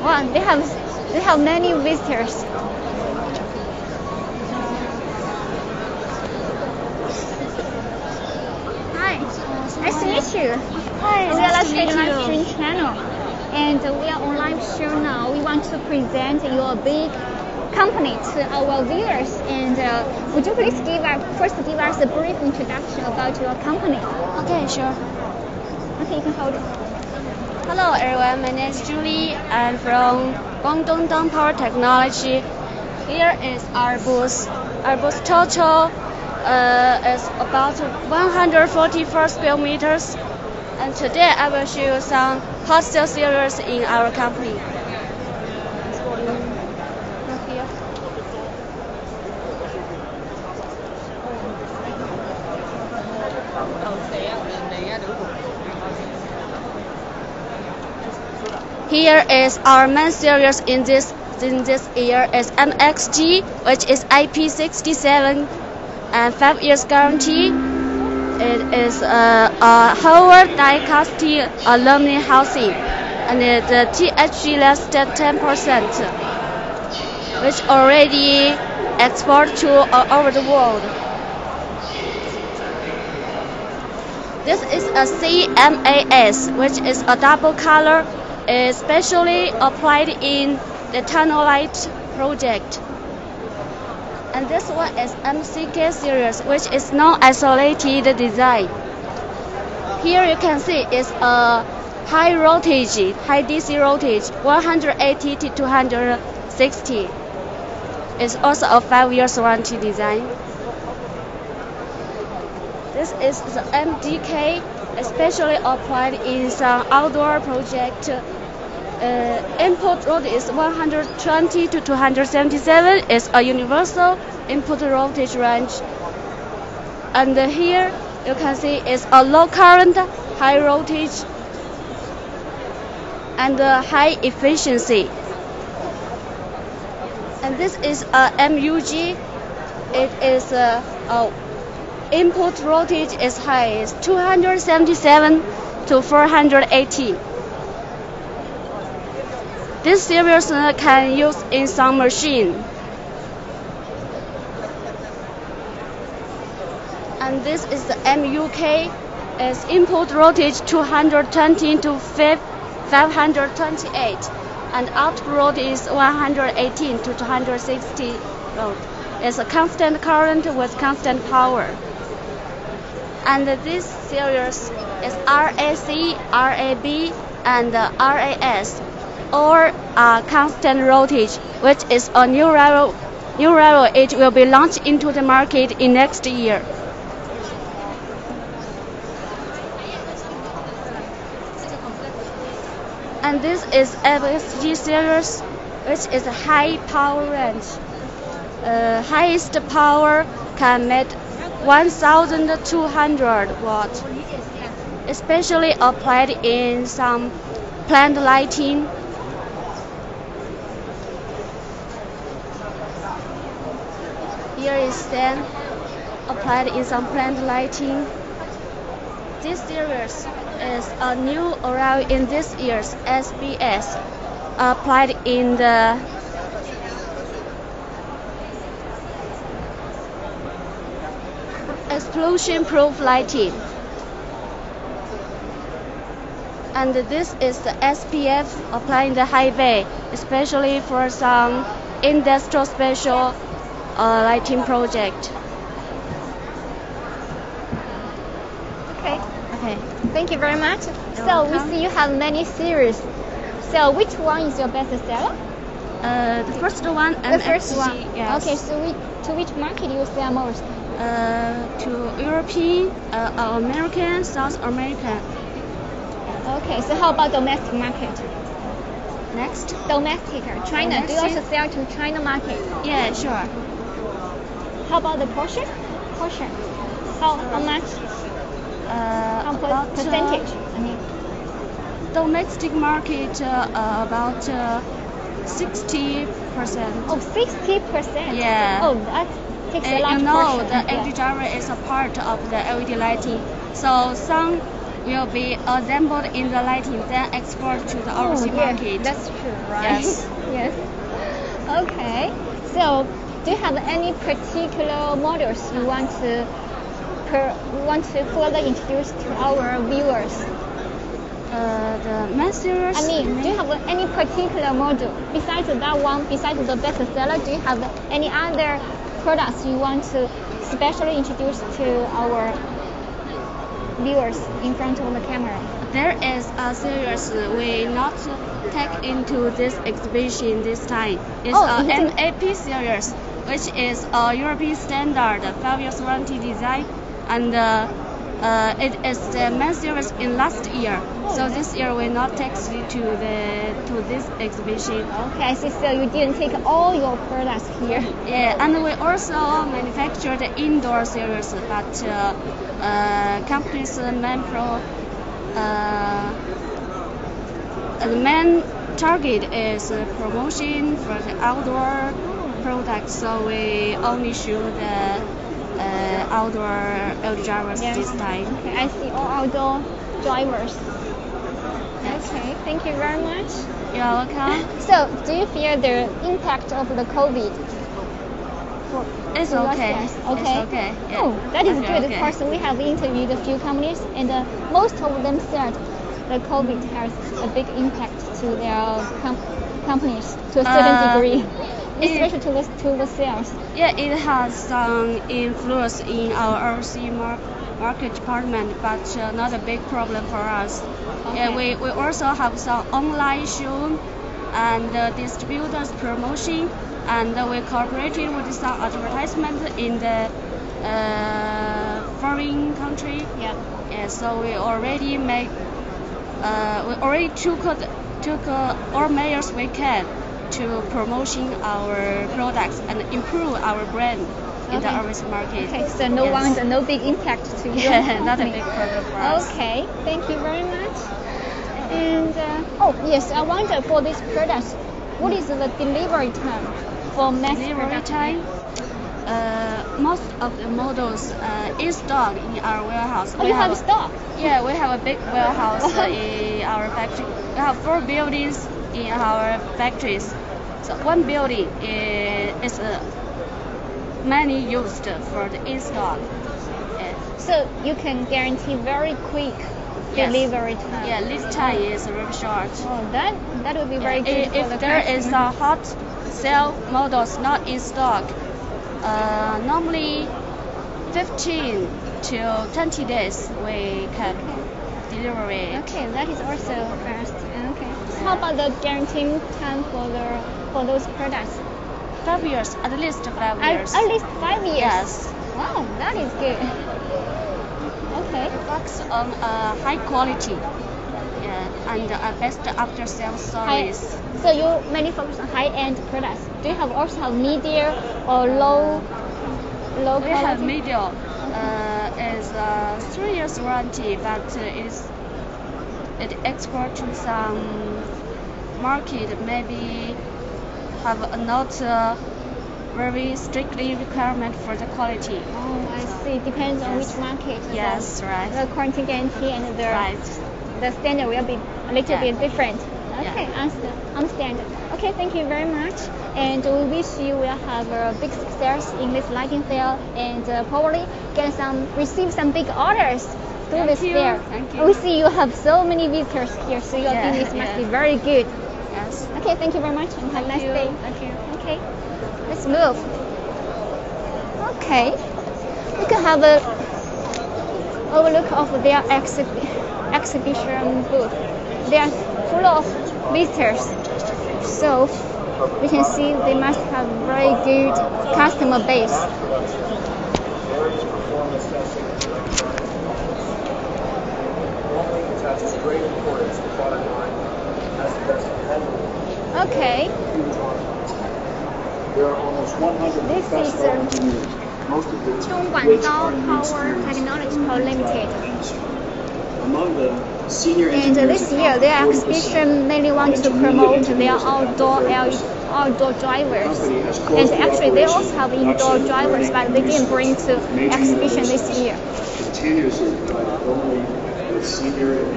Wow, they have many visitors. Hi, nice to meet you. Hi, We are nice to meet Lightstrade you. live stream channel, and we are on live show now. We want to present your big company to our viewers. And would you please give us a brief introduction about your company? Okay, sure. Okay, you can hold it. Hello everyone, my name is Julie. I'm from Guangdong Dong Power Technology. Here is our booth. Our booth total is about 144 square meters. And today I will show you some hot sale series in our company. Here is our main series in this year is MXG, which is IP67 and 5 years guarantee. It is a Howard die-casting aluminum housing, and the THG less than 10%, which already export to all over the world. This is a CMAS, which is a double color, especially applied in the tunnel light project. And this one is MCK series, which is non-isolated design. Here you can see it's a high voltage, high DC voltage, 180 to 260. It's also a 5 years warranty design. This is the MDK, especially applied in some outdoor project. Input voltage is 120 to 277. It's a universal input voltage range. And here you can see it's a low current, high voltage, and high efficiency. And this is a MUG. It is input voltage is high, it's 277 to 480. This series can use in some machine. And this is the MUK. It's input voltage 220 to 528, and output voltage is 118 to 260 volt. It's a constant current with constant power. And this series is RAC, RAB, and RAS, or constant voltage, which is a new level. It will be launched into the market in next year. And this is FSG series, which is a high power range. Highest power can make 1,200 watts, especially applied in some plant lighting. Here is stand applied in some plant lighting. This series is a new arrival in this year's SBS, applied in the explosion-proof lighting. And this is the SPF applied in the highway, especially for some industrial special lighting project. Okay. Thank you very much. So we see you have many series. So which one is your best seller? The first one. The first one. Yes. Okay. So to which market you sell most? To European, American, South American. Okay. So how about domestic market? Next. Domestic, China. Domestic. Do you also sell to China market? Yeah, sure. How about the portion? How much? About percentage? Domestic market about 60%. Oh, 60%. Yeah. Oh, that takes a large portion. The LED driver is a part of the LED lighting. So some will be assembled in the lighting, then export to the overseas market. That's true, right? Yes. Yes. Okay. So, do you have any particular models you want to further introduce to our viewers? The main series. I mean, do you have any particular model besides that one? Besides the bestseller, do you have any other products you want to specially introduce to our viewers in front of the camera? There is a series we not take into this exhibition this time. It's a MAP series, which is a European standard 5 years warranty design, and it is the main series in last year. So this year we not take it to this exhibition. Okay, I see. So you didn't take all your products here. Yeah, and we also manufacture the indoor series, but company's main the main target is promotion for the outdoor products. So we only show the outdoor drivers this time. Okay, I see all outdoor drivers. Yes. Okay, thank you very much. You're welcome. So, do you feel the impact of the COVID? It's okay. Okay. It's okay. Yeah. Oh, that is good. Okay. Of course, we have interviewed a few companies, and most of them said the COVID has a big impact to their companies to a certain degree. Especially to the sales. Yeah, it has some influence in our overseas market department, but not a big problem for us. Okay. Yeah, we also have some online show and distributors promotion, and we cooperated with some advertisement in the foreign country. Yeah. Yeah. So we already took all measures we can to promoting our products and improve our brand in the overseas market. Okay, so no big impact to you. Yeah, not a big problem for us. Okay, thank you very much. And yes, I wonder for these products, what is the delivery time for mass delivery time? Most of the models in stock in our warehouse. Oh, you have stock? Yeah, we have a big warehouse in our factory. We have 4 buildings in our factories. So one building is mainly used for the in-stock. So you can guarantee very quick delivery time. Yeah, lead time is very short. Oh, that would be very good for the If there customer. is a hot sale models not in stock, normally 15 to 20 days we can deliver it. Okay, that is also fast. Okay. How about the guarantee time for those products? 5 years, at least 5 years. At least 5 years. Yes. Wow, that is good. Okay. Focus on high quality, and best after sales service. So you mainly focus on high-end products. Do you also have medium or low quality? We have medium. Is 3 years warranty, but it export to some market maybe have not very strictly requirement for the quality. Oh, I see. Depends on which market. Yes, right. The quality guarantee and the standard will be a little bit different. Okay, understand. Okay, thank you very much. And we wish you will have a big success in this lighting fair and probably receive some big orders through this fair. Thank you. We see you have so many visitors here, so your business must be very good. Yes. Okay, thank you very much and have a nice day. Thank you. Okay, let's move. Okay, we can have a overlook of their exhibition booth. They are full of visitors, so we can see they must have very good customer base. Okay. This is Zhongguandao Power Technological Limited. And this year, their exhibition mainly wants to promote their outdoor drivers. And actually, they also have indoor drivers, but they didn't bring to exhibition this year. senior